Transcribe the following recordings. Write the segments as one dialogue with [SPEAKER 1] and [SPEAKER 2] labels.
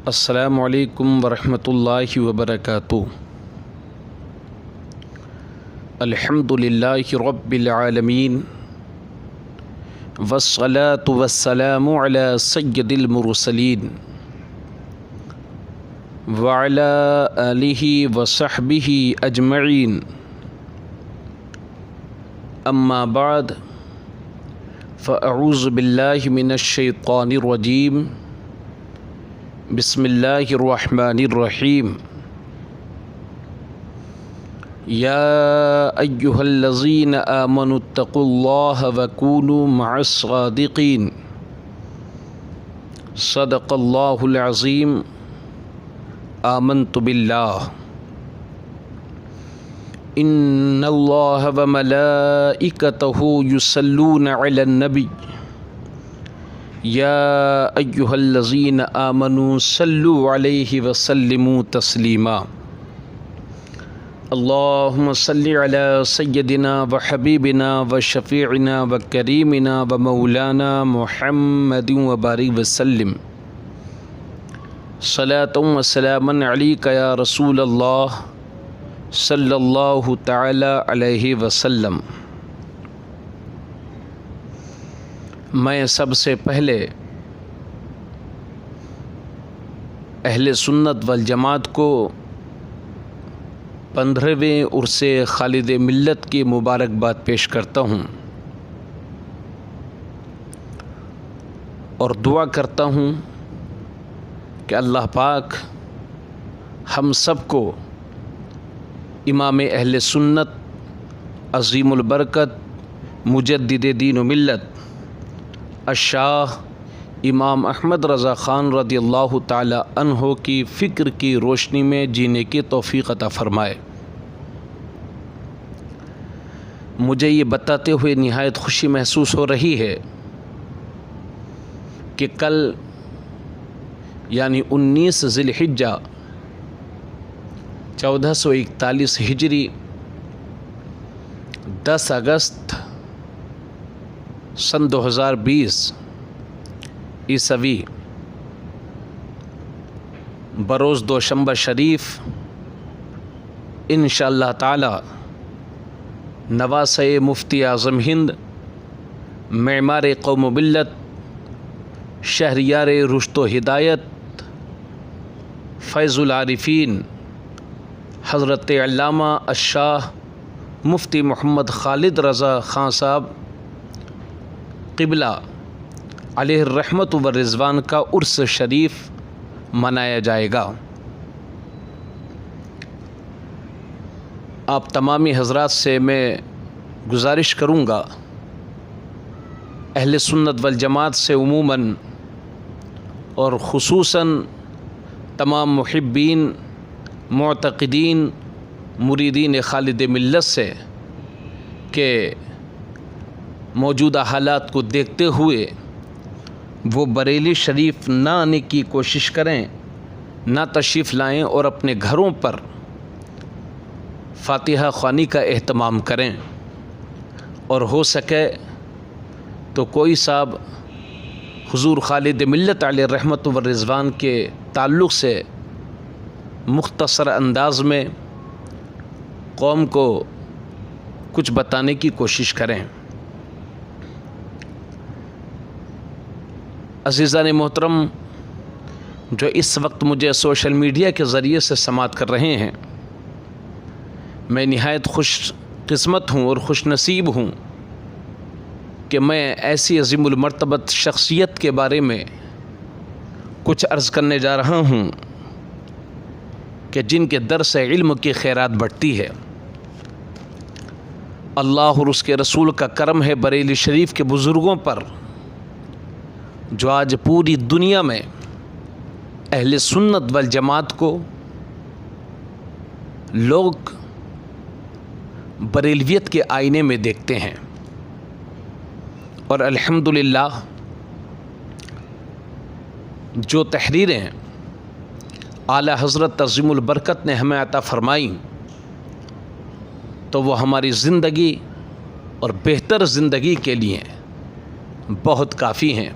[SPEAKER 1] السلام علیکم ورحمۃ اللہ وبرکاتہ۔ الحمد للہ رب العالمین والصلاة والسلام علی سید المرسلین وعلی آلہ وصحبہ اجمعین، اما بعد فاعوذ باللہ من الشیطان الرجیم، بسم اللہ الرحمن الرحیم۔ یا ایہا الذین آمنوا اتقوا اللہ وکونوا مع الصادقین، صدق اللہ العظیم۔ آمنت باللہ ان اللہ وملائکتہ یصلون علی النبی یا ایہا الذین آمنوا صلوا علیہ وسلموا تسلیما۔ اللہم صلی علی سیدنا وحبیبنا وشفیعنا وکریمنا ومولانا محمد وبارک وسلم، صلاۃ وسلاما علیک یا رسول اللہ صلی اللہ تعالی علیہ وسلم۔ میں سب سے پہلے اہل سنت والجماعت کو 15ویں عرص خالد ملت کی مبارکباد پیش کرتا ہوں اور دعا کرتا ہوں کہ اللہ پاک ہم سب کو امام اہل سنت عظیم البرکت مجدد دین و ملت الشاہ امام احمد رضا خان رضی اللہ تعالی عنہ کی فکر کی روشنی میں جینے کی توفیق عطا فرمائے۔ مجھے یہ بتاتے ہوئے نہایت خوشی محسوس ہو رہی ہے کہ کل یعنی 19 ذی الحجہ 1441 ہجری 10 اگست سن 2020 عیسوی بروز دوشنبہ شریف انشاءاللہ تعالی نواسۂ مفتی اعظم ہند، معمار قوم و ملت، شہریار رشد و ہدایت، فیض العارفین حضرت علامہ الشاہ مفتی محمد خالد رضا خان صاحب قبلہ علیہ الرحمت والرضوان کا عرس شریف منایا جائے گا۔ آپ تمامی حضرات سے میں گزارش کروں گا، اہل سنت والجماعت سے عموماً اور خصوصاً تمام محبین، معتقدین، مریدین خالد ملت سے کہ موجودہ حالات کو دیکھتے ہوئے وہ بریلی شریف نہ آنے کی کوشش کریں، نہ تشریف لائیں اور اپنے گھروں پر فاتحہ خوانی کا اہتمام کریں، اور ہو سکے تو کوئی صاحب حضور خالد ملت علیہ الرحمت والرضوان کے تعلق سے مختصر انداز میں قوم کو کچھ بتانے کی کوشش کریں۔ عزیزان محترم جو اس وقت مجھے سوشل میڈیا کے ذریعے سے سماعت کر رہے ہیں، میں نہایت خوش قسمت ہوں اور خوش نصیب ہوں کہ میں ایسی عظیم المرتبت شخصیت کے بارے میں کچھ عرض کرنے جا رہا ہوں کہ جن کے در سے علم کی خیرات بڑھتی ہے۔ اللہ اور اس کے رسول کا کرم ہے بریلی شریف کے بزرگوں پر، جو آج پوری دنیا میں اہل سنت والجماعت کو لوگ بریلویت کے آئینے میں دیکھتے ہیں، اور الحمدللہ جو تحریریں اعلیٰ حضرت عظیم البرکت نے ہمیں عطا فرمائیں تو وہ ہماری زندگی اور بہتر زندگی کے لیے بہت کافی ہیں۔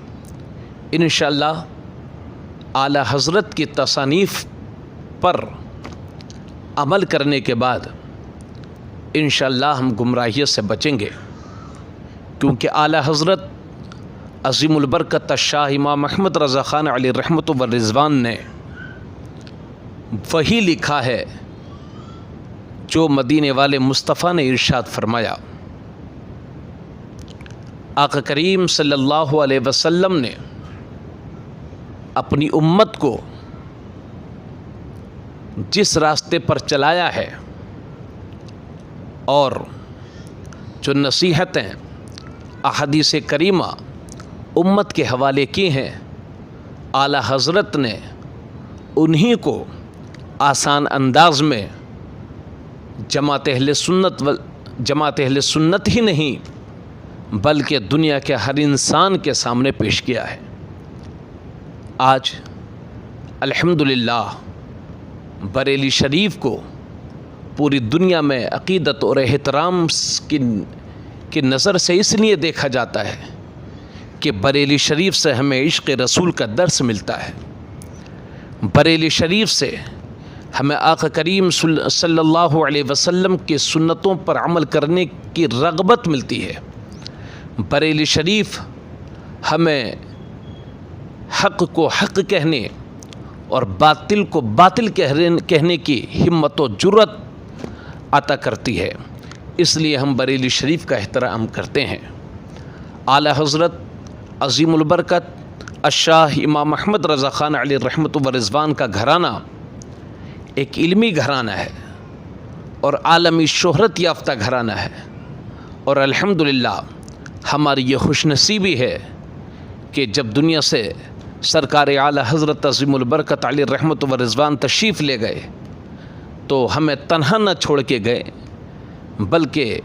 [SPEAKER 1] انشاءاللہ اعلی حضرت کی تصانیف پر عمل کرنے کے بعد انشاءاللہ ہم گمراہیت سے بچیں گے، کیونکہ اعلی حضرت عظیم البرکت شاہ امام احمد رضا خان علیہ رحمت و رضوان نے وہی لکھا ہے جو مدینے والے مصطفیٰ نے ارشاد فرمایا۔ آقا کریم صلی اللہ علیہ وسلم نے اپنی امت کو جس راستے پر چلایا ہے اور جو نصیحتیں احادیث کریمہ امت کے حوالے کی ہیں، اعلی حضرت نے انہی کو آسان انداز میں جماعت اہل سنت ہی نہیں بلکہ دنیا کے ہر انسان کے سامنے پیش کیا ہے۔ آج الحمدللہ بریلی شریف کو پوری دنیا میں عقیدت اور احترام کی نظر سے اس لیے دیکھا جاتا ہے کہ بریلی شریف سے ہمیں عشق رسول کا درس ملتا ہے، بریلی شریف سے ہمیں آقا کریم صلی اللہ علیہ وسلم کی سنتوں پر عمل کرنے کی رغبت ملتی ہے، بریلی شریف ہمیں حق کو حق کہنے اور باطل کو باطل کہنے کی ہمت و جرأت عطا کرتی ہے، اس لیے ہم بریلی شریف کا احترام کرتے ہیں۔ اعلی حضرت عظیم البرکت الشاہ امام احمد رضا خان علیہ رحمت و رضوان کا گھرانہ ایک علمی گھرانہ ہے اور عالمی شہرت یافتہ گھرانہ ہے، اور الحمدللہ ہماری یہ خوش نصیبی ہے کہ جب دنیا سے سرکار اعلی حضرت عظیم البرکت علیہ رحمت و رضوان تشریف لے گئے تو ہمیں تنہا نہ چھوڑ کے گئے، بلکہ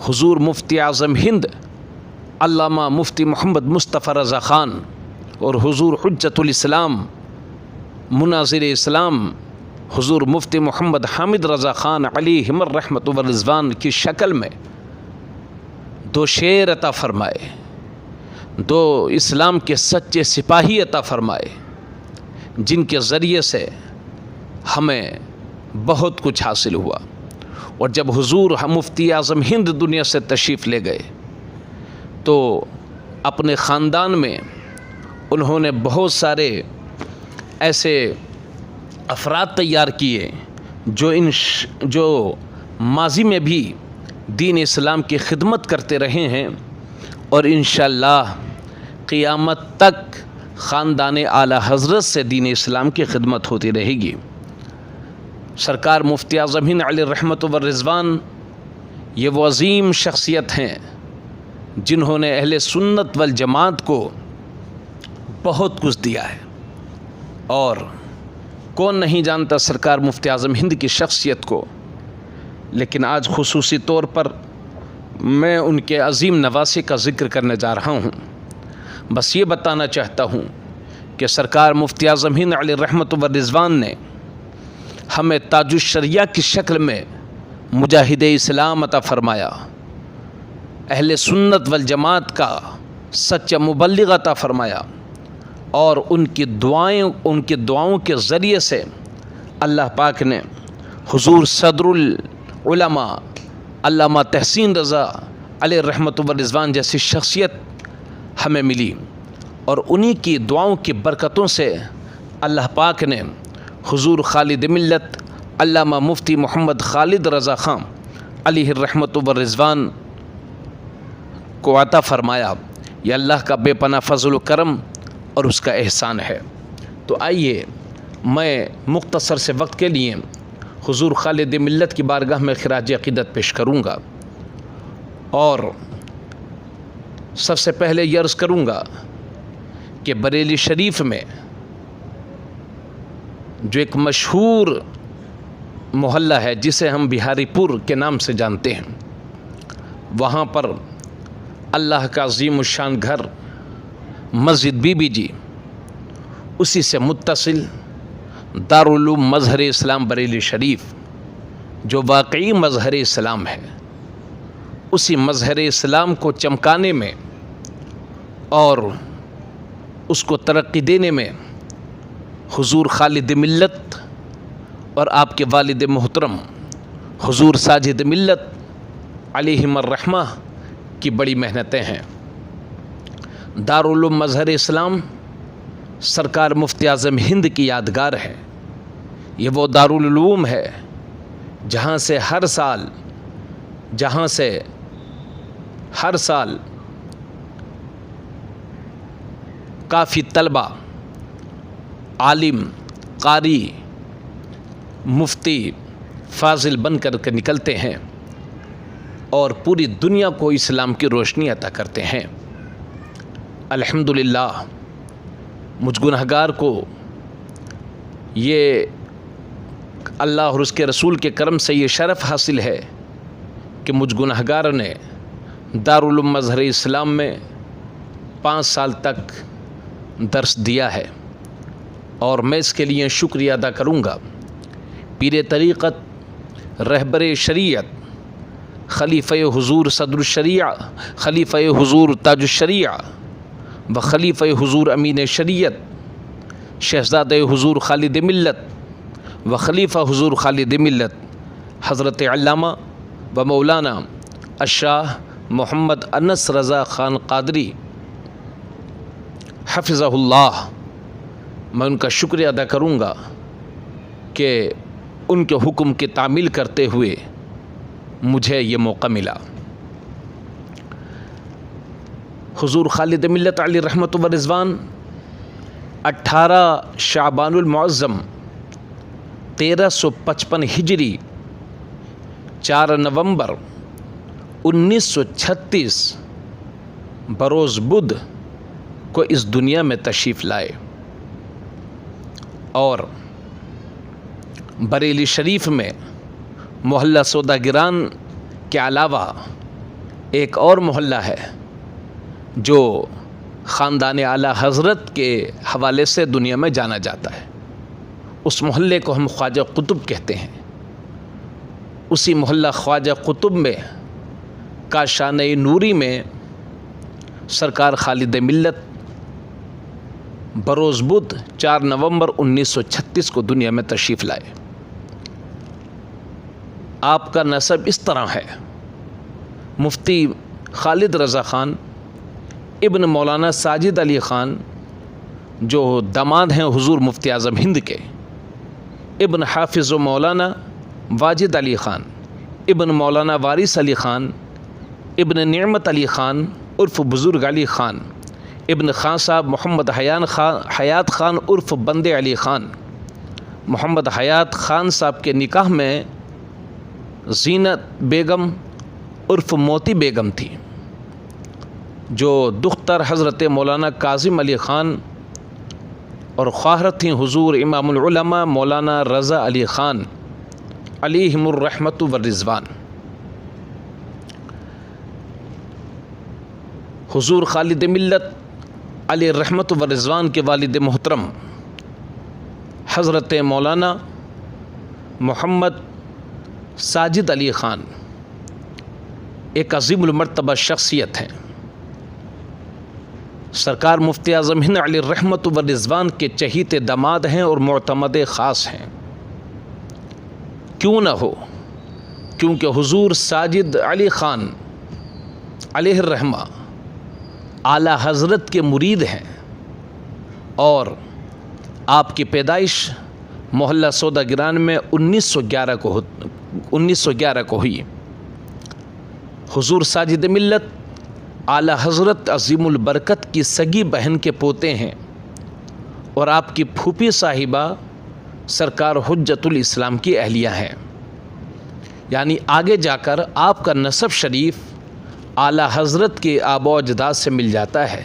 [SPEAKER 1] حضور مفتی اعظم ہند علامہ مفتی محمد مصطفیٰ رضا خان اور حضور حجت الاسلام مناظر اسلام حضور مفتی محمد حامد رضا خان علیہم الرحمت و رضوان کی شکل میں دو شیر عطا فرمائے، دو اسلام کے سچے سپاہی عطا فرمائے، جن کے ذریعے سے ہمیں بہت کچھ حاصل ہوا۔ اور جب حضور مفتی اعظم ہند دنیا سے تشریف لے گئے تو اپنے خاندان میں انہوں نے بہت سارے ایسے افراد تیار کیے جو ماضی میں بھی دین اسلام کی خدمت کرتے رہے ہیں، اور انشاءاللہ قیامت تک خاندان اعلی حضرت سے دین اسلام کی خدمت ہوتی رہے گی۔ سرکار مفتی اعظم ہند علیہ رحمت و رضوان یہ وہ عظیم شخصیت ہیں جنہوں نے اہل سنت والجماعت کو بہت کچھ دیا ہے، اور کون نہیں جانتا سرکار مفتی اعظم ہند کی شخصیت کو، لیکن آج خصوصی طور پر میں ان کے عظیم نواسے کا ذکر کرنے جا رہا ہوں۔ بس یہ بتانا چاہتا ہوں کہ سرکار مفتی اعظم ہند علیہ رحمت و رضوان نے ہمیں تاج الشریعہ کی شکل میں مجاہد اسلام عطا فرمایا، اہل سنت والجماعت کا سچا مبلغ عطا فرمایا، اور ان کی دعاؤں کے ذریعے سے اللہ پاک نے حضور صدر العلماء علامہ تحسین رضا علیہ رحمت و رضوان جیسی شخصیت ہمیں ملی، اور انہی کی دعاؤں کی برکتوں سے اللہ پاک نے حضور خالد ملت علامہ مفتی محمد خالد رضا خان علیہ الرحمت و رضوان کو عطا فرمایا۔ یہ اللہ کا بے پناہ فضل و کرم اور اس کا احسان ہے۔ تو آئیے میں مختصر سے وقت کے لیے حضور خالد ملت کی بارگاہ میں خراج عقیدت پیش کروں گا، اور سب سے پہلے یہ عرض کروں گا کہ بریلی شریف میں جو ایک مشہور محلہ ہے جسے ہم بہاری پور کے نام سے جانتے ہیں، وہاں پر اللہ کا عظیم الشان گھر مسجد بی بی جی، اسی سے متصل دارالعلوم مظہر اسلام بریلی شریف جو واقعی مظہر اسلام ہے، اسی مظہر اسلام کو چمکانے میں اور اس کو ترقی دینے میں حضور خالد ملت اور آپ کے والد محترم حضور ساجد ملت علیہم الرحمہ کی بڑی محنتیں ہیں۔ دارالعلوم مظہر اسلام سرکار مفتی اعظم ہند کی یادگار ہے۔ یہ وہ دارالعلوم ہے جہاں سے ہر سال کافی طلبہ، عالم، قاری، مفتی، فاضل بن کر کے نکلتے ہیں اور پوری دنیا کو اسلام کی روشنی عطا کرتے ہیں۔ الحمدللہ مجھ گنہگار کو یہ اللہ اور اس کے رسول کے کرم سے یہ شرف حاصل ہے کہ مجھ گنہگار نے دارالعلوم مظہر اسلام میں 5 سال تک درس دیا ہے، اور میں اس کے لیے شکریہ ادا کروں گا پیر طریقت، رہبر شریعت، خلیفہ حضور صدر الشریعہ، خلیفہ حضور تاج الشریعہ و خلیفہ حضور امین شریعت شہزادہ حضور خالد ملت و خلیفہ حضور خالد ملت حضرت علامہ و مولانا الشاہ محمد انس رضا خان قادری حفظہ اللہ۔ میں ان کا شکریہ ادا کروں گا کہ ان کے حکم کی تعمیل کرتے ہوئے مجھے یہ موقع ملا۔ حضور خالد ملت علیہ رحمت و رضوان 18 شعبان المعظم 1355 ہجری 4 نومبر 1936 بروز بدھ کو اس دنیا میں تشریف لائے، اور بریلی شریف میں محلہ سوداگران کے علاوہ ایک اور محلہ ہے جو خاندان اعلیٰ حضرت کے حوالے سے دنیا میں جانا جاتا ہے۔ اس محلے کو ہم خواجہ قطب کہتے ہیں۔ اسی محلہ خواجہ قطب میں کاشانہ نوری میں سرکار خالد ملت بروز بدھ 4 نومبر 1936 کو دنیا میں تشریف لائے۔ آپ کا نسب اس طرح ہے: مفتی خالد رضا خان ابن مولانا ساجد علی خان، جو داماد ہیں حضور مفتی اعظم ہند کے، ابن حافظ و مولانا واجد علی خان ابن مولانا وارث علی خان ابن نعمت علی خان عرف بزرگ علی خان ابن خان صاحب محمد حیات خان عرف بند علی خان۔ محمد حیات خان صاحب کے نکاح میں زینت بیگم عرف موتی بیگم تھی، جو دختر حضرت مولانا کاظم علی خان اور خواہر تھیں حضور امام العلماء مولانا رضا علی خان علیہم الرحمت والرضوان۔ حضور خالد ملت علیہ الرحمت والرضوان کے والد محترم حضرت مولانا محمد ساجد علی خان ایک عظیم المرتبہ شخصیت ہیں۔ سرکار مفتی اعظم ہند علیہ الرحمت والرضوان کے چہیتے داماد ہیں اور معتمد خاص ہیں۔ کیوں نہ ہو، کیونکہ حضور ساجد علی خان علیہ الرحمہ اعلیٰ حضرت کے مرید ہیں، اور آپ کی پیدائش محلہ سوداگران میں 1911 کو ہوئی۔ حضور ساجد ملت اعلیٰ حضرت عظیم البرکت کی سگی بہن کے پوتے ہیں، اور آپ کی پھوپھی صاحبہ سرکار حجت الاسلام کی اہلیہ ہیں، یعنی آگے جا کر آپ کا نسب شریف اعلیٰ حضرت کے آباء و اجداد سے مل جاتا ہے،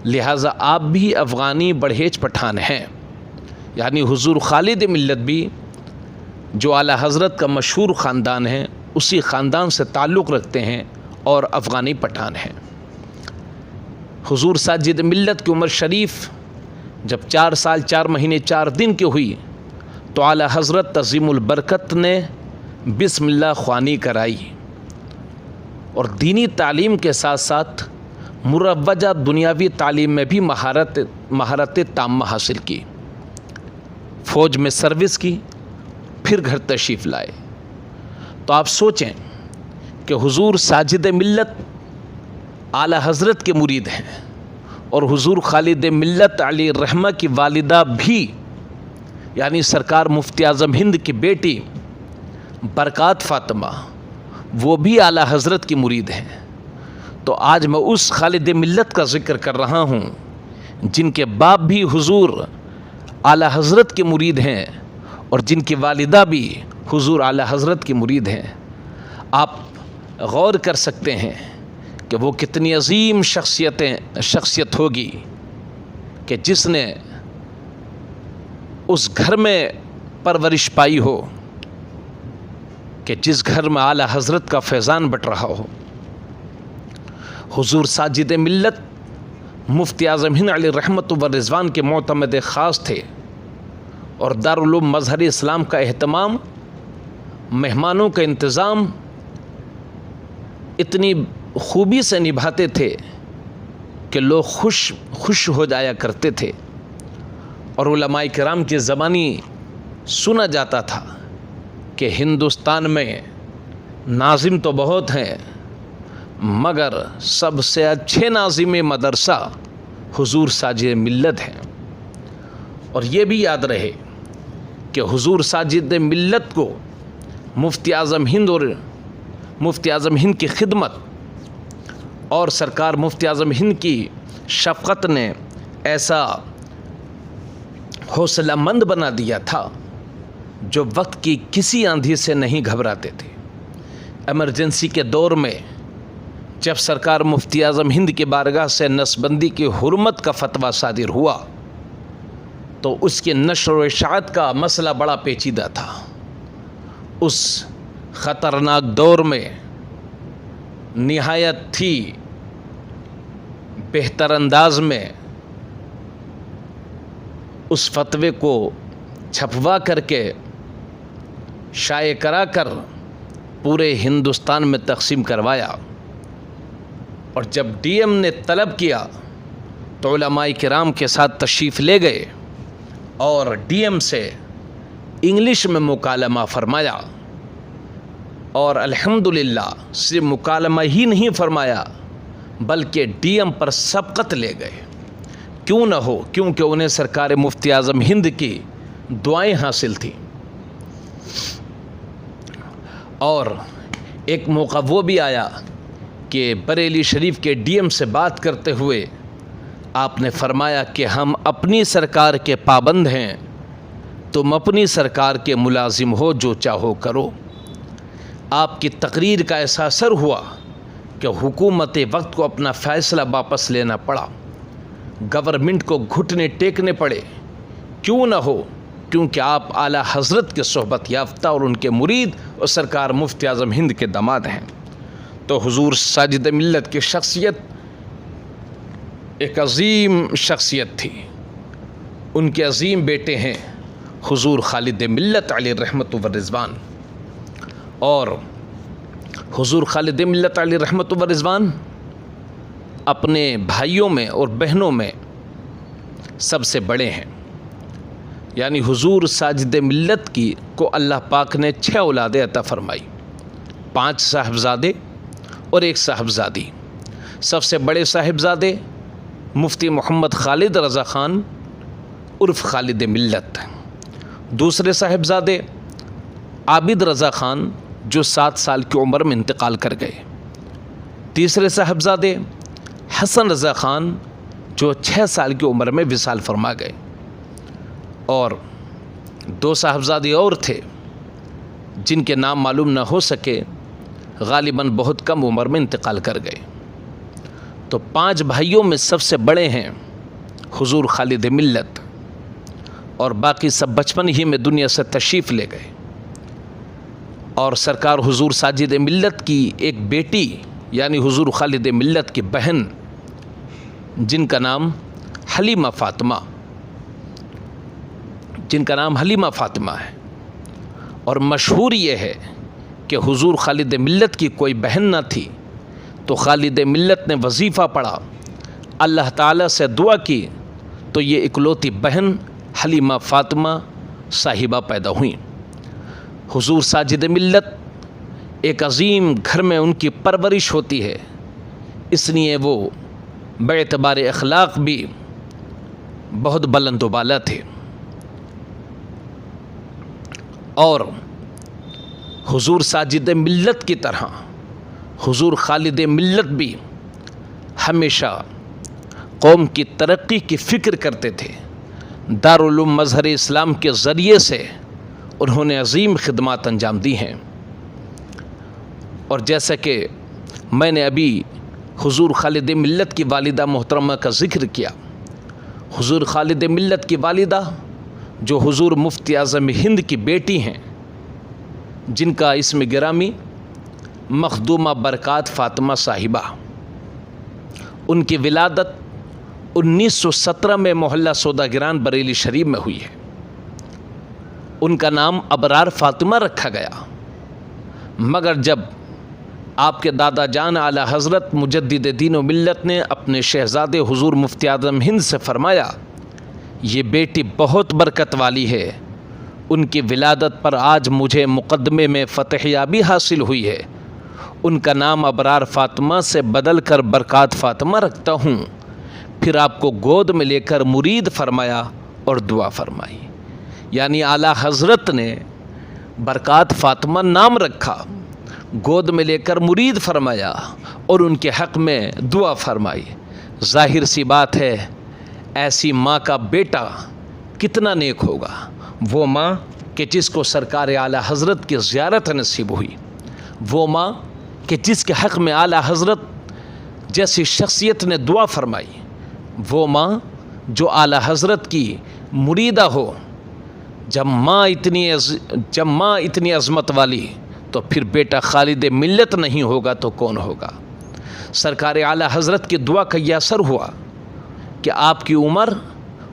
[SPEAKER 1] لہٰذا آپ بھی افغانی بڑھیج پٹھان ہیں، یعنی حضور خالد ملت بھی جو اعلیٰ حضرت کا مشہور خاندان ہے اسی خاندان سے تعلق رکھتے ہیں اور افغانی پٹھان ہیں۔ حضور ساجد ملت کی عمر شریف جب 4 سال 4 مہینے 4 دن کی ہوئی تو اعلیٰ حضرت عظیم البرکت نے بسم اللہ خوانی کرائی، اور دینی تعلیم کے ساتھ ساتھ مروجہ دنیاوی تعلیم میں بھی مہارت تامہ حاصل کی۔ فوج میں سروس کی، پھر گھر تشریف لائے۔ تو آپ سوچیں کہ حضور ساجد ملت اعلیٰ حضرت کے مرید ہیں، اور حضور خالد ملت علیہ الرحمہ کی والدہ بھی، یعنی سرکار مفتی اعظم ہند کی بیٹی برکات فاطمہ، وہ بھی اعلیٰ حضرت کی مرید ہیں۔ تو آج میں اس خالد ملت کا ذکر کر رہا ہوں جن کے باپ بھی حضور اعلیٰ حضرت کے مرید ہیں اور جن کی والدہ بھی حضور اعلیٰ حضرت کی مرید ہیں۔ آپ غور کر سکتے ہیں کہ وہ کتنی عظیم شخصیت ہوگی کہ جس نے اس گھر میں پرورش پائی ہو، کہ جس گھر میں اعلیٰ حضرت کا فیضان بٹ رہا ہو۔ حضور ساجد ملت مفتی اعظم ہند علیہ رحمت و رضوان کے معتمد خاص تھے، اور دارالعلوم مظہر اسلام کا اہتمام، مہمانوں کا انتظام اتنی خوبی سے نبھاتے تھے کہ لوگ خوش ہو جایا کرتے تھے۔ اور علماء کرام کی زبانی سنا جاتا تھا کہ ہندوستان میں ناظم تو بہت ہیں، مگر سب سے اچھے ناظم مدرسہ حضور ساجد ملت ہیں۔ اور یہ بھی یاد رہے کہ حضور ساجد ملت کو مفتی اعظم ہند اور مفتی اعظم ہند کی خدمت اور سرکار مفتی اعظم ہند کی شفقت نے ایسا حوصلہ مند بنا دیا تھا جو وقت کی کسی آندھی سے نہیں گھبراتے تھے۔ ایمرجنسی کے دور میں جب سرکار مفتی اعظم ہند کی بارگاہ سے نسبندی کی حرمت کا فتویٰ صادر ہوا تو اس کی نشر و اشاعت کا مسئلہ بڑا پیچیدہ تھا۔ اس خطرناک دور میں نہایت ہی بہتر انداز میں اس فتوے کو چھپوا کر کے شائع کرا کر پورے ہندوستان میں تقسیم کروایا۔ اور جب ڈی ایم نے طلب کیا تو علماء کرام کے ساتھ تشریف لے گئے اور ڈی ایم سے انگلش میں مکالمہ فرمایا، اور الحمدللہ صرف مکالمہ ہی نہیں فرمایا بلکہ ڈی ایم پر سبقت لے گئے۔ کیوں نہ ہو، کیونکہ انہیں سرکار مفتی اعظم ہند کی دعائیں حاصل تھیں۔ اور ایک موقع وہ بھی آیا کہ بریلی شریف کے ڈی ایم سے بات کرتے ہوئے آپ نے فرمایا کہ ہم اپنی سرکار کے پابند ہیں، تم اپنی سرکار کے ملازم ہو، جو چاہو کرو۔ آپ کی تقریر کا ایسا اثر ہوا کہ حکومت وقت کو اپنا فیصلہ واپس لینا پڑا، گورنمنٹ کو گھٹنے ٹیکنے پڑے۔ کیوں نہ ہو، کیونکہ آپ اعلیٰ حضرت کے صحبت یافتہ اور ان کے مرید اور سرکار مفتی اعظم ہند کے داماد ہیں۔ تو حضور ساجد ملت کی شخصیت ایک عظیم شخصیت تھی۔ ان کے عظیم بیٹے ہیں حضور خالد ملت علیہ رحمت و رضوان، اور حضور خالد ملت علیہ رحمت و رضوان اپنے بھائیوں میں اور بہنوں میں سب سے بڑے ہیں۔ یعنی حضور ساجد ملت کی کو اللہ پاک نے 6 اولادیں عطا فرمائی، 5 صاحبزادے اور 1 صاحبزادی۔ سب سے بڑے صاحبزادے مفتی محمد خالد رضا خان عرف خالد ملت، دوسرے صاحبزادے عابد رضا خان جو 7 سال کی عمر میں انتقال کر گئے، تیسرے صاحبزادے حسن رضا خان جو 6 سال کی عمر میں وصال فرما گئے، اور 2 صاحبزادے اور تھے جن کے نام معلوم نہ ہو سکے، غالباً بہت کم عمر میں انتقال کر گئے۔ تو 5 بھائیوں میں سب سے بڑے ہیں حضور خالد ملت، اور باقی سب بچپن ہی میں دنیا سے تشریف لے گئے۔ اور سرکار حضور ساجد ملت کی ایک بیٹی یعنی حضور خالد ملت کی بہن جن کا نام حلیمہ فاطمہ ہے، اور مشہور یہ ہے کہ حضور خالد ملت کی کوئی بہن نہ تھی تو خالد ملت نے وظیفہ پڑھا، اللہ تعالیٰ سے دعا کی تو یہ اکلوتی بہن حلیمہ فاطمہ صاحبہ پیدا ہوئیں۔ حضور ساجد ملت ایک عظیم گھر میں ان کی پرورش ہوتی ہے، اس لیے وہ باعتبار اخلاق بھی بہت بلند و بالا تھے، اور حضور ساجد ملت کی طرح حضور خالد ملت بھی ہمیشہ قوم کی ترقی کی فکر کرتے تھے۔ دارالعلوم مظہر اسلام کے ذریعے سے انہوں نے عظیم خدمات انجام دی ہیں، اور جیسا کہ میں نے ابھی حضور خالد ملت کی والدہ محترمہ کا ذکر کیا، حضور خالد ملت کی والدہ جو حضور مفتی اعظم ہند کی بیٹی ہیں، جن کا اسم گرامی مخدومہ برکات فاطمہ صاحبہ، ان کی ولادت 1917 میں محلہ سوداگران بریلی شریف میں ہوئی ہے۔ ان کا نام ابرار فاطمہ رکھا گیا، مگر جب آپ کے دادا جان اعلیٰ حضرت مجدد دین و ملت نے اپنے شہزادے حضور مفتی اعظم ہند سے فرمایا یہ بیٹی بہت برکت والی ہے، ان کی ولادت پر آج مجھے مقدمے میں فتح یابی حاصل ہوئی ہے، ان کا نام ابرار فاطمہ سے بدل کر برکات فاطمہ رکھتا ہوں، پھر آپ کو گود میں لے کر مرید فرمایا اور دعا فرمائی۔ یعنی اعلیٰ حضرت نے برکات فاطمہ نام رکھا، گود میں لے کر مرید فرمایا اور ان کے حق میں دعا فرمائی۔ ظاہر سی بات ہے ایسی ماں کا بیٹا کتنا نیک ہوگا، وہ ماں کہ جس کو سرکار اعلیٰ حضرت کی زیارت نصیب ہوئی، وہ ماں کہ جس کے حق میں اعلیٰ حضرت جیسی شخصیت نے دعا فرمائی، وہ ماں جو اعلیٰ حضرت کی مریدہ ہو۔ جب ماں اتنی عظمت والی تو پھر بیٹا خالد ملت نہیں ہوگا تو کون ہوگا؟ سرکار اعلیٰ حضرت کی دعا کا یہ اثر ہوا کہ آپ کی عمر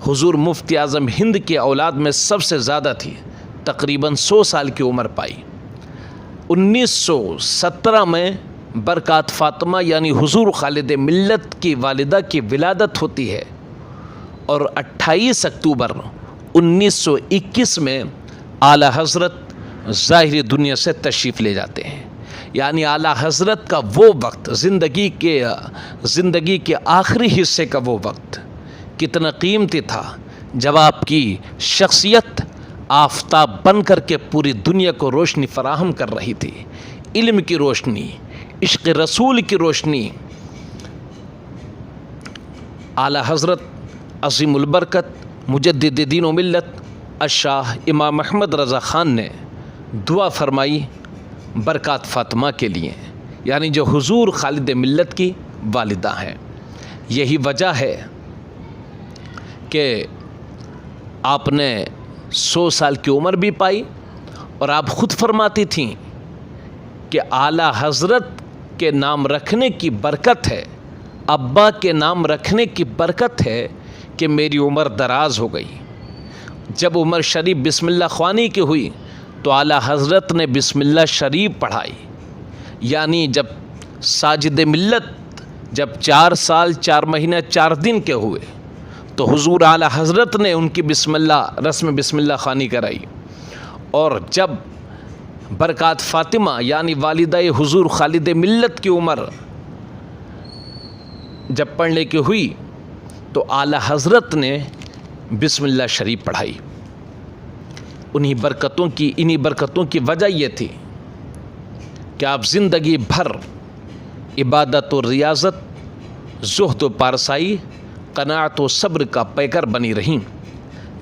[SPEAKER 1] حضور مفتی اعظم ہند کی اولاد میں سب سے زیادہ تھی، تقریباً 100 سال کی عمر پائی۔ 1917 میں برکات فاطمہ یعنی حضور خالد ملت کی والدہ کی ولادت ہوتی ہے، اور 28 اکتوبر 1921 میں اعلیٰ حضرت ظاہری دنیا سے تشریف لے جاتے ہیں۔ یعنی اعلیٰ حضرت کا وہ وقت، زندگی کے آخری حصے کا وہ وقت کتنا قیمتی تھا جب آپ کی شخصیت آفتاب بن کر کے پوری دنیا کو روشنی فراہم کر رہی تھی، علم کی روشنی، عشق رسول کی روشنی۔ اعلیٰ حضرت عظیم البرکت مجدد دین و ملت الشاہ امام احمد رضا خان نے دعا فرمائی برکات فاطمہ کے لیے، یعنی جو حضور خالد ملت کی والدہ ہیں۔ یہی وجہ ہے کہ آپ نے 100 سال کی عمر بھی پائی، اور آپ خود فرماتی تھیں کہ اعلیٰ حضرت کے نام رکھنے کی برکت ہے، ابا کے نام رکھنے کی برکت ہے کہ میری عمر دراز ہو گئی۔ جب عمر شریف بسم اللہ خوانی کی ہوئی تو اعلیٰ حضرت نے بسم اللہ شریف پڑھائی، یعنی جب ساجد ملت 4 سال 4 مہینہ 4 دن کے ہوئے تو حضور اعلیٰ حضرت نے ان کی رسم بسم اللہ خوانی کرائی، اور جب برکات فاطمہ یعنی والدہ حضور خالد ملت کی عمر جب پڑھنے کی ہوئی تو اعلیٰ حضرت نے بسم اللہ شریف پڑھائی۔ انہی برکتوں کی وجہ یہ تھی کہ آپ زندگی بھر عبادت و ریاضت، زہد و پارسائی، قناعت و صبر کا پیکر بنی رہیں،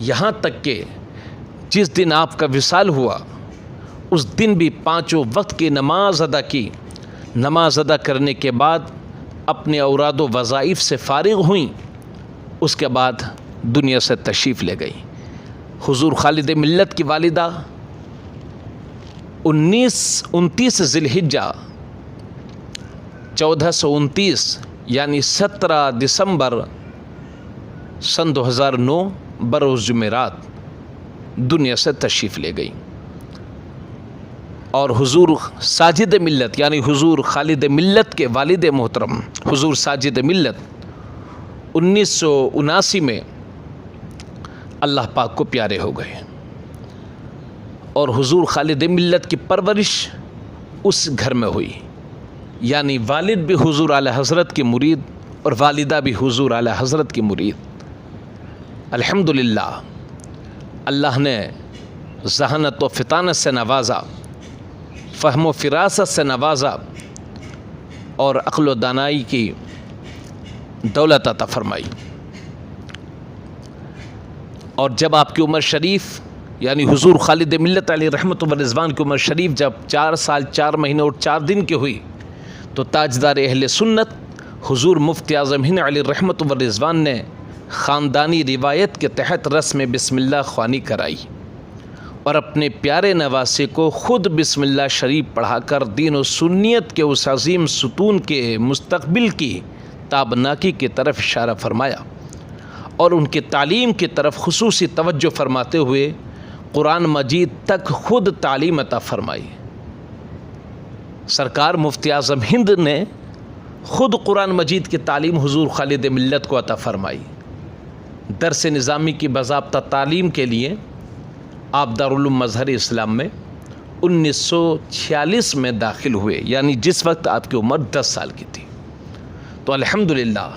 [SPEAKER 1] یہاں تک کہ جس دن آپ کا وصال ہوا اس دن بھی 5 وقت کی نماز ادا کی۔ نماز ادا کرنے کے بعد اپنے اوراد و وظائف سے فارغ ہوئیں، اس کے بعد دنیا سے تشریف لے گئی۔ حضور خالد ملت کی والدہ 29 ذی الحجہ 1429 یعنی 17 دسمبر سن 2009 بروز جمعرات دنیا سے تشریف لے گئی، اور حضور ساجد ملت یعنی حضور خالد ملت کے والد محترم حضور ساجد ملت 1979 میں اللہ پاک کو پیارے ہو گئے۔ اور حضور خالد ملت کی پرورش اس گھر میں ہوئی، یعنی والد بھی حضور اعلیٰ حضرت کے مرید اور والدہ بھی حضور اعلیٰ حضرت کی مرید۔ الحمدللہ اللہ نے ذہانت و فطانت سے نوازا، فہم و فراست سے نوازا اور عقل و دانائی کی دولت عطا فرمائی۔ اور جب آپ کی عمر شریف یعنی حضور خالد ملت علیہ رحمت و رضوان کی عمر شریف جب 4 سال 4 مہینے اور 4 دن کی ہوئی تو تاجدار اہل سنت حضور مفتی اعظم ہند علیہ رحمت و رضوان نے خاندانی روایت کے تحت رسم بسم اللہ خوانی کرائی اور اپنے پیارے نواسے کو خود بسم اللہ شریف پڑھا کر دین و سنیت کے اس عظیم ستون کے مستقبل کی تابناکی کی طرف اشارہ فرمایا اور ان کی تعلیم کی طرف خصوصی توجہ فرماتے ہوئے قرآن مجید تک خود تعلیم عطا فرمائی۔ سرکار مفتی اعظم ہند نے خود قرآن مجید کی تعلیم حضور خالد ملت کو عطا فرمائی۔ درس نظامی کی باضابطہ تعلیم کے لیے آپ دارالعلوم مظہر اسلام میں 1946 میں داخل ہوئے، یعنی جس وقت آپ کی عمر 10 سال کی تھی۔ تو الحمدللہ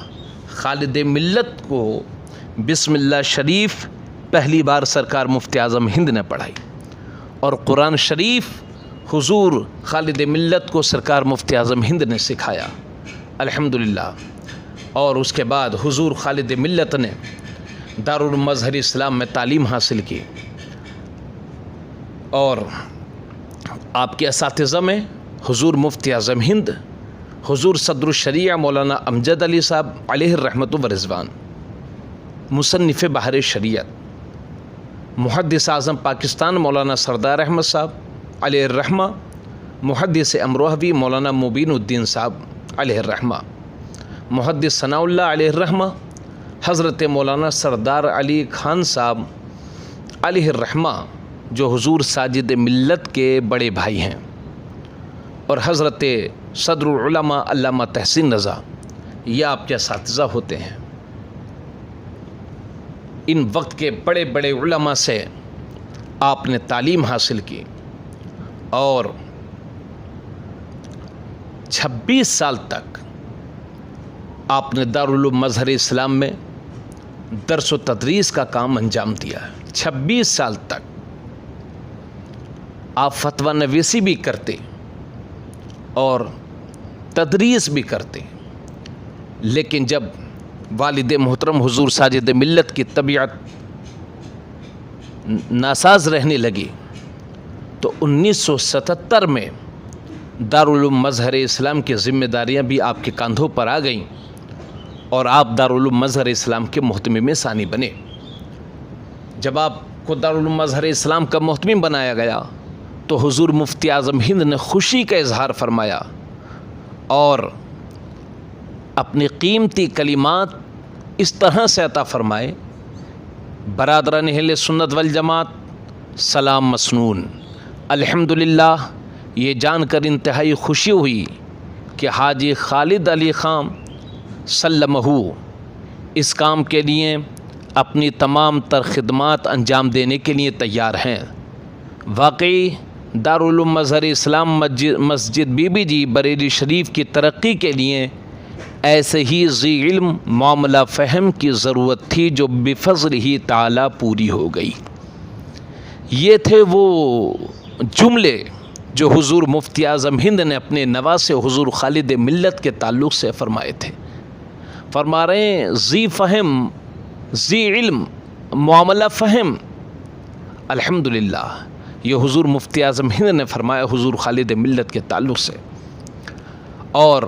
[SPEAKER 1] خالد ملت کو بسم اللہ شریف پہلی بار سرکار مفتی اعظم ہند نے پڑھائی اور قرآن شریف حضور خالد ملت کو سرکار مفتی اعظم ہند نے سکھایا الحمدللہ۔ اور اس کے بعد حضور خالد ملت نے دارالعلوم مظہر اسلام میں تعلیم حاصل کی اور آپ کے اساتذہ میں حضور مفتی اعظم ہند، حضور صدر الشریعہ مولانا امجد علی صاحب علیہ الرحمت و رضوان، مصنف بحر شریعت، محدث اعظم پاکستان مولانا سردار احمد صاحب علیہ الرحمہ، محدث امروہوی مولانا مبین الدین صاحب علیہ الرحمہ، محدث ثناء اللہ علیہ الرحمہ حضرت مولانا سردار علی خان صاحب علیہ الرحمہ جو حضور ساجد ملت کے بڑے بھائی ہیں، اور حضرت صدر العلماء علامہ تحسین رضا، یہ آپ کے اساتذہ ہوتے ہیں۔ ان وقت کے بڑے بڑے علماء سے آپ نے تعلیم حاصل کی اور 26 سال تک آپ نے دارالعلوم مظہر اسلام میں درس و تدریس کا کام انجام دیا ہے۔ 26 سال تک آپ فتویٰ نویسی بھی کرتے اور تدریس بھی کرتے، لیکن جب والد محترم حضور ساجد ملت کی طبیعت ناساز رہنے لگی تو 1977 میں دارالعلوم مظہر اسلام کی ذمہ داریاں بھی آپ کے کاندھوں پر آ گئیں اور آپ دارالعلوم مظہر اسلام کے محتمم ثانی بنے۔ جب آپ کو دارالعلوم مظہر اسلام کا محتمم بنایا گیا تو حضور مفتی اعظم ہند نے خوشی کا اظہار فرمایا اور اپنی قیمتی کلمات اس طرح سے عطا فرمائے: برادران اہل سنت والجماعت سلام مسنون، الحمدللہ یہ جان کر انتہائی خوشی ہوئی کہ حاجی خالد علی خان سلمہ اس کام کے لیے اپنی تمام تر خدمات انجام دینے کے لیے تیار ہیں۔ واقعی دارالعلوم مظہر اسلام مسجد بی بی جی بریلی شریف کی ترقی کے لیے ایسے ہی ذی علم معاملہ فہم کی ضرورت تھی جو بفضل ہی تعالی پوری ہو گئی۔ یہ تھے وہ جملے جو حضور مفتی اعظم ہند نے اپنے نواسے حضور خالد ملت کے تعلق سے فرمائے تھے۔ فرما رہے ہیں ذی فہم، ذی علم، معاملہ فہم، الحمدللہ یہ حضور مفتی اعظم ہند نے فرمایا حضور خالد ملت کے تعلق سے۔ اور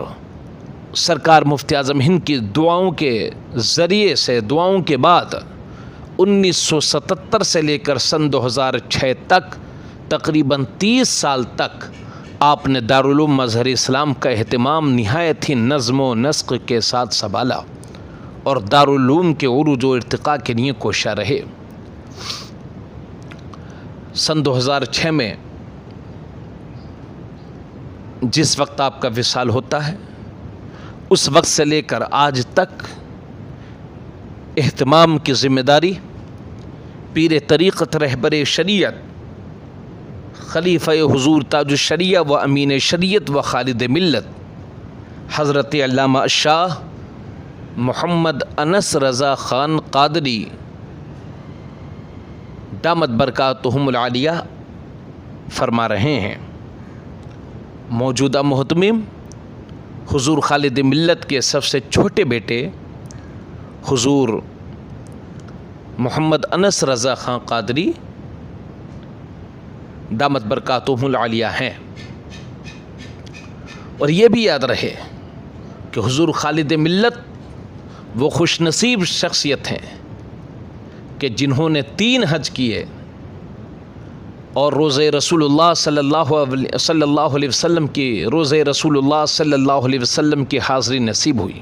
[SPEAKER 1] سرکار مفتی اعظم ہند کی دعاؤں کے ذریعے سے، دعاؤں کے بعد 1977 سے لے کر سن 2006 تک تقریباً 30 سال تک آپ نے دارالعلوم مظہر اسلام کا اہتمام نہایت ہی نظم و نسق کے ساتھ سنبھالا اور دارالعلوم کے عروج و ارتقاء کے لیے کوشاں رہے۔ سن 2006 میں جس وقت آپ کا وصال ہوتا ہے اس وقت سے لے کر آج تک اہتمام کی ذمہ داری پیر طریقت رہبر شریعت خلیفہ حضور تاج الشریعہ و امین شریعت و خالد ملت حضرت علامہ شاہ محمد انس رضا خان قادری دامت برکاتہم العالیہ فرما رہے ہیں، موجودہ محتمم حضور خالد ملت کے سب سے چھوٹے بیٹے حضور محمد انس رضا خان قادری دامت برکاتہم العالیہ ہیں۔ اور یہ بھی یاد رہے کہ حضور خالد ملت وہ خوش نصیب شخصیت ہیں کہ جنہوں نے 3 حج کیے اور روزے رسول اللہ صلی اللہ علیہ وسلم کی کی حاضری نصیب ہوئی۔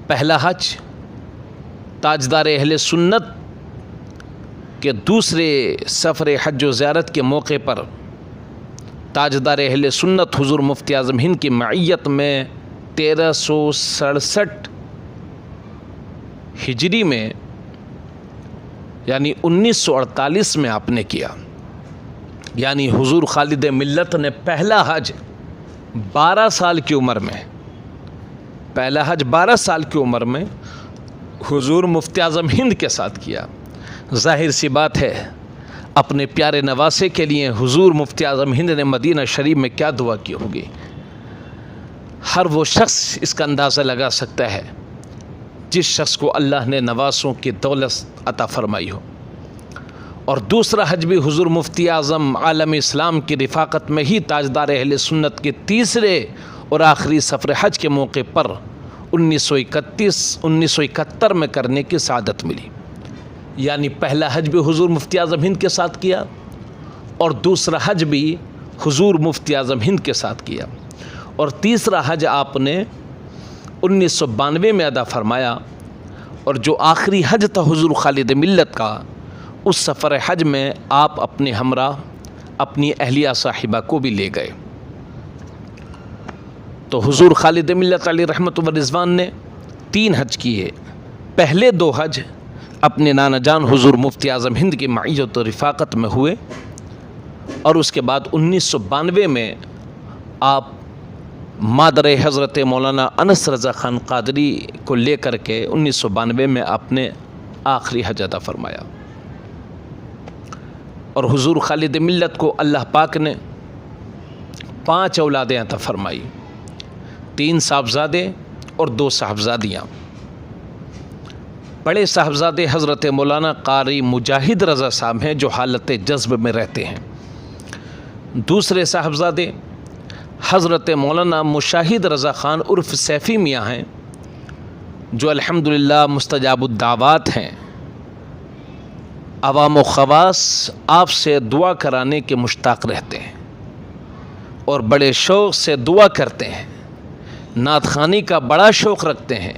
[SPEAKER 1] پہلا حج تاجدار اہل سنت کے دوسرے سفر حج و زیارت کے موقع پر تاجدار اہل سنت حضور مفتی اعظم ہند کی معیت میں 1367 ہجری میں یعنی 1948 میں آپ نے کیا، یعنی حضور خالد ملت نے پہلا حج 12 سال کی عمر میں، پہلا حج 12 سال کی عمر میں حضور مفتی اعظم ہند کے ساتھ کیا۔ ظاہر سی بات ہے اپنے پیارے نواسے کے لیے حضور مفتی اعظم ہند نے مدینہ شریف میں کیا دعا کی ہوگی، ہر وہ شخص اس کا اندازہ لگا سکتا ہے جس شخص کو اللہ نے نواسوں کی دولت عطا فرمائی ہو۔ اور دوسرا حج بھی حضور مفتی اعظم عالم اسلام کی رفاقت میں ہی تاجدار اہل سنت کے تیسرے اور آخری سفر حج کے موقع پر 1971 میں کرنے کی سعادت ملی۔ یعنی پہلا حج بھی حضور مفتی اعظم ہند کے ساتھ کیا اور دوسرا حج بھی حضور مفتی اعظم ہند کے ساتھ کیا، اور تیسرا حج آپ نے 1992 میں ادا فرمایا، اور جو آخری حج تھا حضور خالد ملت کا، اس سفر حج میں آپ اپنے ہمراہ اپنی اہلیہ صاحبہ کو بھی لے گئے۔ تو حضور خالد ملت علیہ رحمت و رضوان نے 3 حج کیے۔ پہلے 2 حج اپنے نانا جان حضور مفتی اعظم ہند کی معیت و رفاقت میں ہوئے، اور اس کے بعد 1992 میں آپ مادر حضرت مولانا انس رضا خان قادری کو لے کر کے 1992 میں آپ نے آخری حج ادا فرمایا۔ اور حضور خالد ملت کو اللہ پاک نے 5 اولادیں عطا فرمائی، 3 صاحبزادے اور 2 صاحبزادیاں۔ بڑے صاحبزادے حضرت مولانا قاری مجاہد رضا صاحب ہیں جو حالت جذب میں رہتے ہیں۔ دوسرے صاحبزادے حضرت مولانا مشاہد رضا خان عرف سیفی میاں ہیں جو الحمدللہ مستجاب الدعوات ہیں، عوام و خواص آپ سے دعا کرانے کے مشتاق رہتے ہیں اور بڑے شوق سے دعا کرتے ہیں، نعت خوانی کا بڑا شوق رکھتے ہیں۔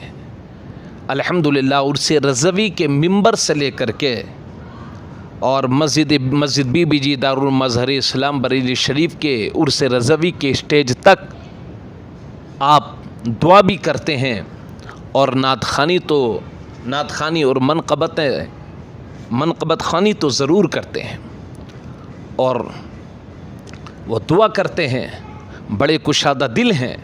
[SPEAKER 1] الحمدللہ عرس رضوی کے ممبر سے لے کر کے اور مسجد بی بی جی دارالمظہر اسلام بریلی شریف کے عرس رضوی کے اسٹیج تک آپ دعا بھی کرتے ہیں، اور نعت خوانی اور منقبت خوانی تو ضرور کرتے ہیں، اور وہ دعا کرتے ہیں، بڑے کشادہ دل ہیں،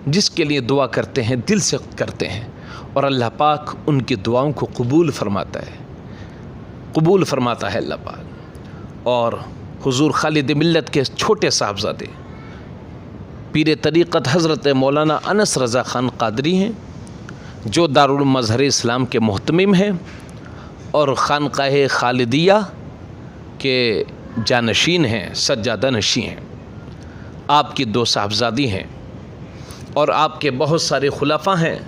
[SPEAKER 1] جس کے لیے دعا کرتے ہیں دل سے کرتے ہیں، اور اللہ پاک ان کی دعاؤں کو قبول فرماتا ہے اللہ پاک۔ اور حضور خالد ملت کے چھوٹے صاحبزادے پیر طریقت حضرت مولانا انس رضا خان قادری ہیں جو دارالمظہر اسلام کے محتمم ہیں اور خانقاہ خالدیہ کے جانشین ہیں، سجادہ نشین ہیں۔ آپ کی 2 صاحبزادی ہیں اور آپ کے بہت سارے خلفاء ہیں۔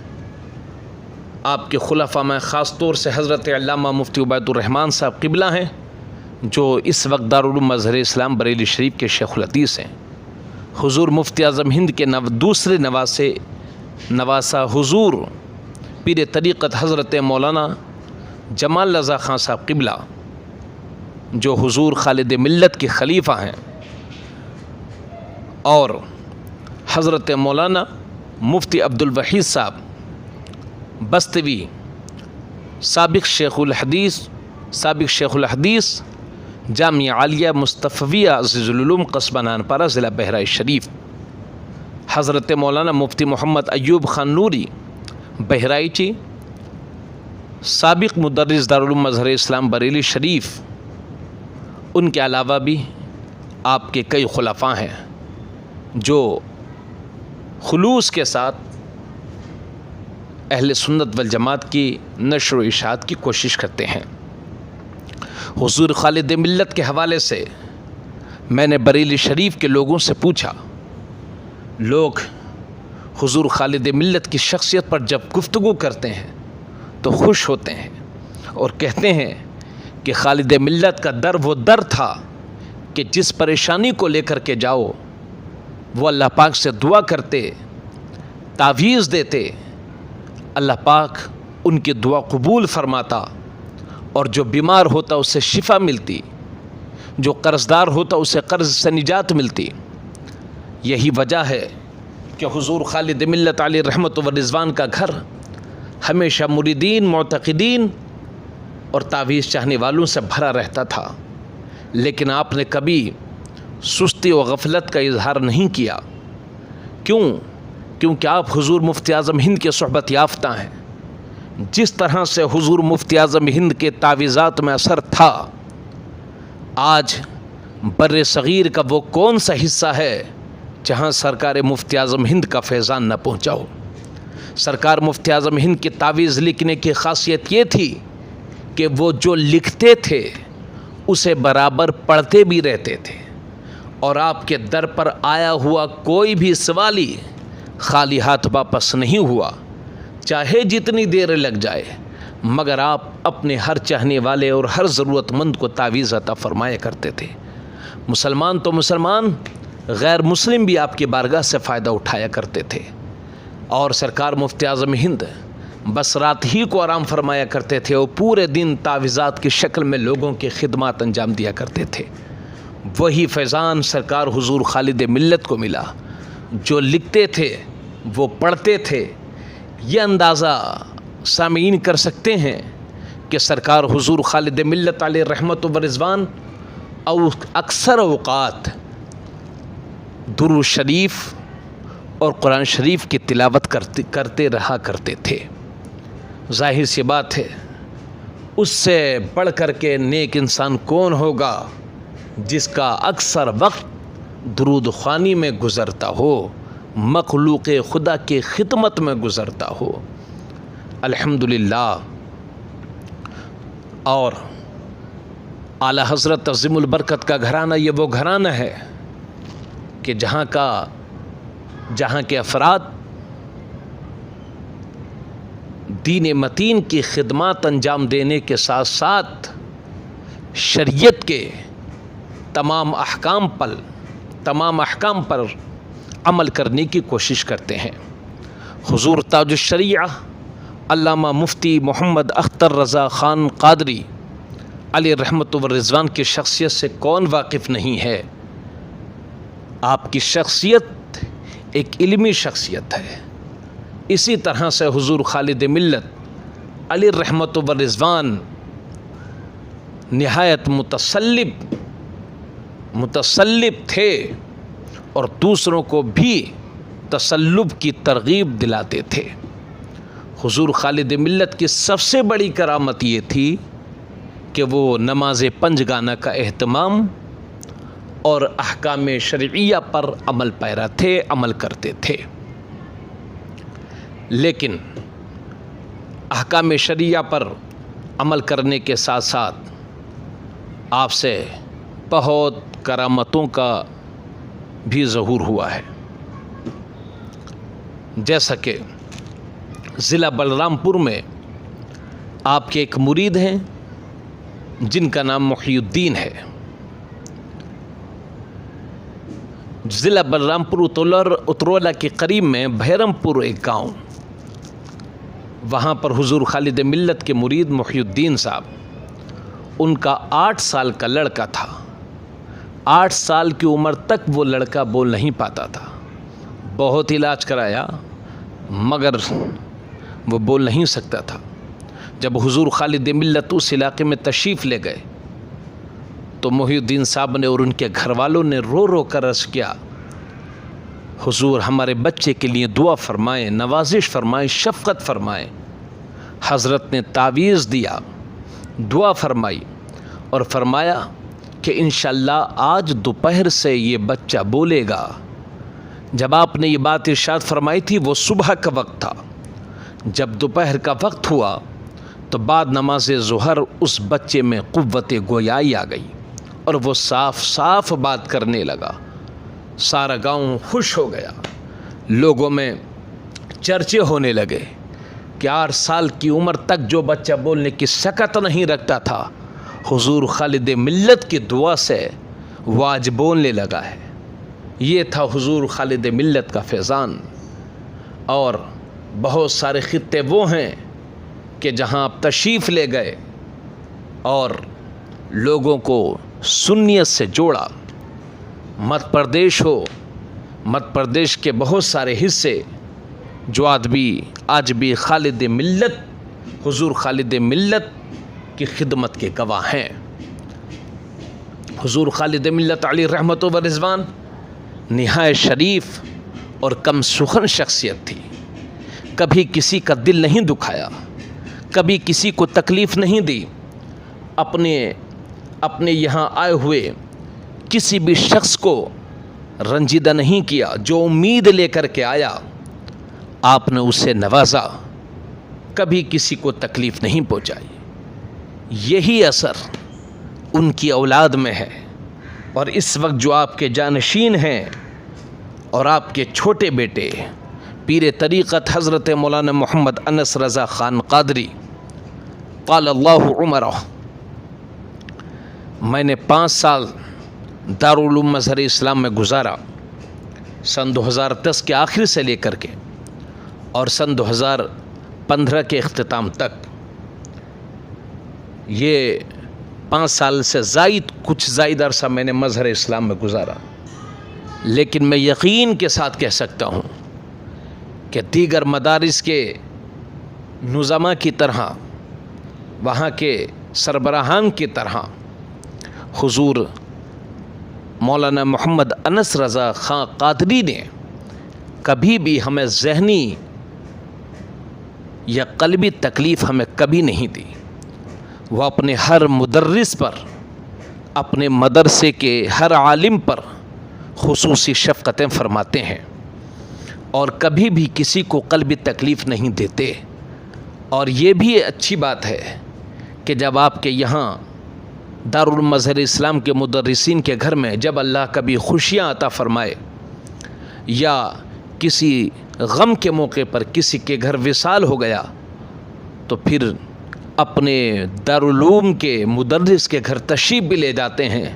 [SPEAKER 1] آپ کے خلفاء میں خاص طور سے حضرت علامہ مفتی عبید الرحمن صاحب قبلہ ہیں جو اس وقت دارالمظہر اسلام بریلی شریف کے شیخ الحدیث ہیں۔ حضور مفتی اعظم ہند کے دوسرے نواسہ حضور پیر طریقت حضرت مولانا جمال رضا خان صاحب قبلہ جو حضور خالد ملت کے خلیفہ ہیں، اور حضرت مولانا مفتی عبدالوحید صاحب بستوی سابق شیخ الحدیث جامعہ عالیہ مصطفیہ عزیز العلوم قصبہ نانپارہ ضلع بہرائچ شریف، حضرت مولانا مفتی محمد ایوب خان نوری بہرائچی، سابق مدرس دارالعلوم مظہر اسلام بریلی شریف، ان کے علاوہ بھی آپ کے کئی خلفاء ہیں جو خلوص کے ساتھ اہل سنت والجماعت کی نشر و اشاعت کی کوشش کرتے ہیں۔ حضور خالد ملت کے حوالے سے میں نے بریلی شریف کے لوگوں سے پوچھا، لوگ حضور خالد ملت کی شخصیت پر جب گفتگو کرتے ہیں تو خوش ہوتے ہیں اور کہتے ہیں کہ خالد ملت کا در وہ در تھا کہ جس پریشانی کو لے کر کے جاؤ وہ اللہ پاک سے دعا کرتے، تعویذ دیتے، اللہ پاک ان کی دعا قبول فرماتا، اور جو بیمار ہوتا اسے شفا ملتی، جو قرضدار ہوتا اسے قرض سے نجات ملتی۔ یہی وجہ ہے کہ حضور خالد ملت علیہ رحمت و رضوان کا گھر ہمیشہ مریدین، معتقدین اور تعویذ چاہنے والوں سے بھرا رہتا تھا، لیکن آپ نے کبھی سستی و غفلت کا اظہار نہیں کیا۔ کیونکہ آپ حضور مفتی اعظم ہند کے صحبت یافتہ ہیں۔ جس طرح سے حضور مفتی اعظم ہند کے تعویذات میں اثر تھا، آج بر صغیر کا وہ کون سا حصہ ہے جہاں سرکار مفتی اعظم ہند کا فیضان نہ پہنچا ہو؟ سرکار مفتی اعظم ہند کی تعویذ لکھنے کی خاصیت یہ تھی کہ وہ جو لکھتے تھے اسے برابر پڑھتے بھی رہتے تھے، اور آپ کے در پر آیا ہوا کوئی بھی سوالی خالی ہاتھ واپس نہیں ہوا، چاہے جتنی دیر لگ جائے، مگر آپ اپنے ہر چاہنے والے اور ہر ضرورت مند کو تعویذ عطا فرمایا کرتے تھے۔ مسلمان تو مسلمان، غیر مسلم بھی آپ کی بارگاہ سے فائدہ اٹھایا کرتے تھے، اور سرکار مفتی اعظم ہند بس رات ہی کو آرام فرمایا کرتے تھے اور پورے دن تعویذات کی شکل میں لوگوں کی خدمات انجام دیا کرتے تھے۔ وہی فیضان سرکار حضور خالد ملت کو ملا، جو لکھتے تھے وہ پڑھتے تھے۔ یہ اندازہ سامعین کر سکتے ہیں کہ سرکار حضور خالد ملت علیہ رحمت و رضوان اکثر اوقات درود شریف اور قرآن شریف کی تلاوت کرتے رہا کرتے تھے۔ ظاہر سی بات ہے، اس سے بڑھ کر کے نیک انسان کون ہوگا جس کا اکثر وقت درود خوانی میں گزرتا ہو، مخلوق خدا کی خدمت میں گزرتا ہو۔ الحمدللہ۔ اور اعلیٰ حضرت عظیم البرکت کا گھرانہ یہ وہ گھرانہ ہے کہ جہاں کے افراد دین متین کی خدمات انجام دینے کے ساتھ ساتھ شریعت کے تمام احکام پر عمل کرنے کی کوشش کرتے ہیں۔ حضور تاج الشریعہ علامہ مفتی محمد اختر رضا خان قادری علیہ رحمت و رضوان کی شخصیت سے کون واقف نہیں ہے؟ آپ کی شخصیت ایک علمی شخصیت ہے۔ اسی طرح سے حضور خالد ملت علیہ رحمت و رضوان نہایت متسلب تھے اور دوسروں کو بھی تسلب کی ترغیب دلاتے تھے۔ حضور خالد ملت کی سب سے بڑی کرامت یہ تھی کہ وہ نماز پنجگانہ کا اہتمام اور احکام شرعیہ پر عمل پیرا تھے، عمل کرتے تھے۔ لیکن احکام شرعیہ پر عمل کرنے کے ساتھ ساتھ آپ سے بہت کرامتوں کا بھی ظہور ہوا ہے۔ جیسا کہ ضلع بلرام پور میں آپ کے ایک مرید ہیں جن کا نام محی الدین ہے۔ ضلع بلرام پور اترولہ کے قریب میں بھیرم پور ایک گاؤں، وہاں پر حضور خالد ملت کے مرید محی الدین صاحب، ان کا 8 سال کا لڑکا تھا۔ 8 سال کی عمر تک وہ لڑکا بول نہیں پاتا تھا، بہت علاج کرایا مگر وہ بول نہیں سکتا تھا۔ جب حضور خالد ملت اس علاقے میں تشریف لے گئے تو محی الدین صاحب نے اور ان کے گھر والوں نے رو رو کر عرض کیا، حضور ہمارے بچے کے لیے دعا فرمائیں، نوازش فرمائیں، شفقت فرمائیں۔ حضرت نے تعویذ دیا، دعا فرمائی اور فرمایا کہ انشاءاللہ آج دوپہر سے یہ بچہ بولے گا۔ جب آپ نے یہ بات ارشاد فرمائی تھی وہ صبح کا وقت تھا۔ جب دوپہر کا وقت ہوا تو بعد نماز ظہر اس بچے میں قوت گویائی آ گئی اور وہ صاف صاف بات کرنے لگا۔ سارا گاؤں خوش ہو گیا، لوگوں میں چرچے ہونے لگے کہ 8 سال کی عمر تک جو بچہ بولنے کی سکت نہیں رکھتا تھا، حضور خالد ملت کی دعا سے وہ آج بولنے لگا ہے۔ یہ تھا حضور خالد ملت کا فیضان۔ اور بہت سارے خطے وہ ہیں کہ جہاں آپ تشریف لے گئے اور لوگوں کو سنیت سے جوڑا۔ مدھیہ پردیش ہو، مدھیہ پردیش کے بہت سارے حصے جو آج بھی خالد ملت، حضور خالد ملت کی خدمت کے گواہ ہیں۔ حضور خالد ملت علیہ رحمت و رضوان نہایت شریف اور کم سخن شخصیت تھی۔ کبھی کسی کا دل نہیں دکھایا، کبھی کسی کو تکلیف نہیں دی، اپنے یہاں آئے ہوئے کسی بھی شخص کو رنجیدہ نہیں کیا۔ جو امید لے کر کے آیا آپ نے اسے نوازا، کبھی کسی کو تکلیف نہیں پہنچائی۔ یہی اثر ان کی اولاد میں ہے۔ اور اس وقت جو آپ کے جانشین ہیں اور آپ کے چھوٹے بیٹے پیر طریقت حضرت مولانا محمد انس رضا خان قادری قال اللہ عمرہ، میں نے 5 سال دارالعلوم مظہر اسلام میں گزارا، سن 2010 کے آخر سے لے کر کے اور سن 2015 کے اختتام تک۔ یہ 5 سال سے کچھ زائد عرصہ میں نے مظہر اسلام میں گزارا، لیکن میں یقین کے ساتھ کہہ سکتا ہوں کہ دیگر مدارس کے نظماء کی طرح، وہاں کے سربراہان کی طرح حضور مولانا محمد انس رضا خان قادری نے کبھی بھی ہمیں ذہنی یا قلبی تکلیف ہمیں کبھی نہیں دی۔ وہ اپنے ہر مدرس پر، اپنے مدرسے کے ہر عالم پر خصوصی شفقتیں فرماتے ہیں اور کبھی بھی کسی کو قلبی تکلیف نہیں دیتے۔ اور یہ بھی اچھی بات ہے کہ جب آپ کے یہاں دارالعلوم مظہر اسلام کے مدرسین کے گھر میں جب اللہ کبھی خوشیاں عطا فرمائے یا کسی غم کے موقع پر کسی کے گھر وصال ہو گیا تو پھر اپنے دارالعلوم کے مدرس کے گھر تشریف بھی لے جاتے ہیں،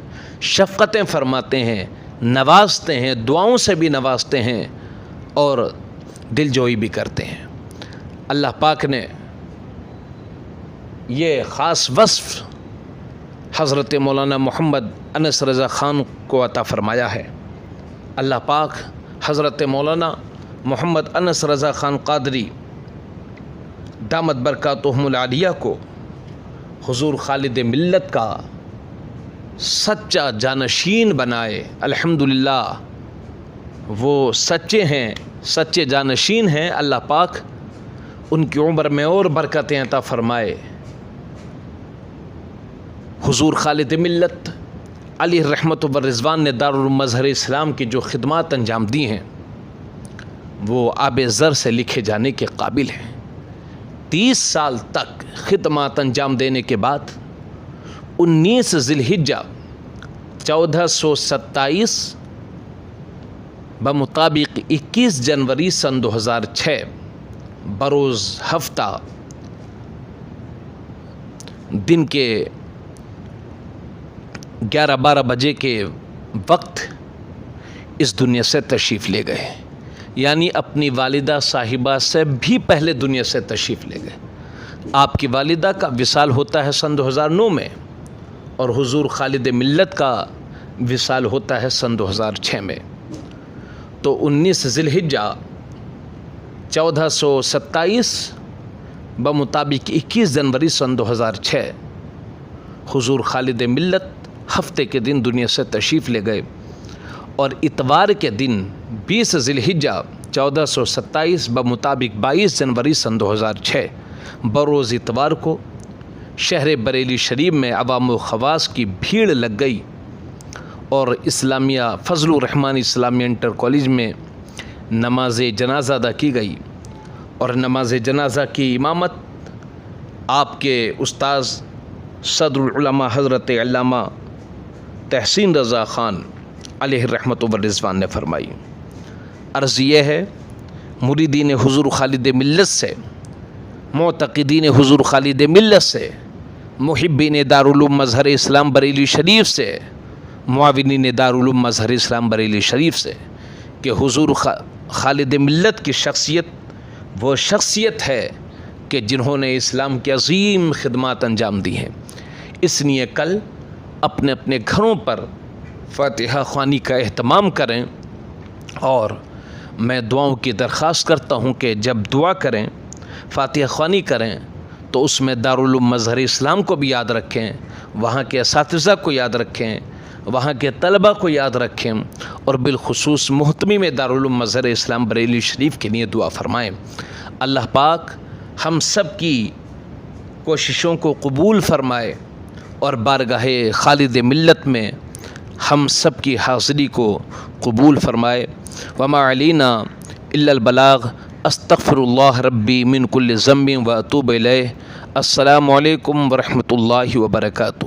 [SPEAKER 1] شفقتیں فرماتے ہیں، نوازتے ہیں، دعاؤں سے بھی نوازتے ہیں اور دل جوئی بھی کرتے ہیں۔ اللہ پاک نے یہ خاص وصف حضرت مولانا محمد انس رضا خان کو عطا فرمایا ہے۔ اللہ پاک حضرت مولانا محمد انس رضا خان قادری دامت برکاتہم العالیہ کو حضور خالد ملت کا سچا جانشین بنائے۔ الحمدللہ وہ سچے ہیں، سچے جانشین ہیں۔ اللہ پاک ان کی عمر میں اور برکتیں عطا فرمائے۔ حضور خالد ملت علیہ رحمت و رضوان نے دارالعلوم مظہر اسلام کی جو خدمات انجام دی ہیں وہ آب زر سے لکھے جانے کے قابل ہیں۔ 30 سال تک خدمات انجام دینے کے بعد 19 ذی الحجہ 1427 بمطابق 21 جنوری سن 2006 بروز ہفتہ دن کے 11-12 بجے کے وقت اس دنیا سے تشریف لے گئے، یعنی اپنی والدہ صاحبہ سے بھی پہلے دنیا سے تشریف لے گئے۔ آپ کی والدہ کا وصال ہوتا ہے سن 2009 میں اور حضور خالد ملت کا وصال ہوتا ہے سن 2006 میں۔ تو 19 ذی الحجہ 1427 بمطابق 21 جنوری سن 2006 حضور خالد ملت ہفتے کے دن دنیا سے تشریف لے گئے، اور اتوار کے دن 20 ذی الحجہ 1427 بمطابق 22 جنوری سن 2006 بروز اتوار کو شہر بریلی شریف میں عوام و خواص کی بھیڑ لگ گئی، اور اسلامیہ فضل الرحمن اسلامی انٹر کالج میں نماز جنازہ ادا کی گئی، اور نماز جنازہ کی امامت آپ کے استاذ صدر العلماء حضرت علامہ تحسین رضا خان علیہ الرحمۃ والرضوان نے فرمائی۔ عرض یہ ہے، مریدین حضور خالد ملت سے، معتقدین حضور خالد ملت سے، محبین دارالعلوم مظہر اسلام بریلی شریف سے، معاونین دارالعلوم مظہر اسلام بریلی شریف سے، کہ حضور خالد ملت کی شخصیت وہ شخصیت ہے کہ جنہوں نے اسلام کی عظیم خدمات انجام دی ہیں۔ اس لیے کل اپنے اپنے گھروں پر فاتحہ خوانی کا اہتمام کریں، اور میں دعاؤں کی درخواست کرتا ہوں کہ جب دعا کریں، فاتحہ خوانی کریں، تو اس میں دارالعلوم مظہر اسلام کو بھی یاد رکھیں، وہاں کے اساتذہ کو یاد رکھیں، وہاں کے طلبہ کو یاد رکھیں، اور بالخصوص محتمم دارالعلوم مظہر اسلام بریلی شریف کے لیے دعا فرمائیں۔ اللہ پاک ہم سب کی کوششوں کو قبول فرمائے، اور بارگاہ خالد ملت میں ہم سب کی حاضری کو قبول فرمائے۔ وما علینا الا البلاغ، استغفر اللہ ربی من کل ذنب واتوب الیہ۔ السلام علیکم ورحمۃ اللہ وبرکاتہ۔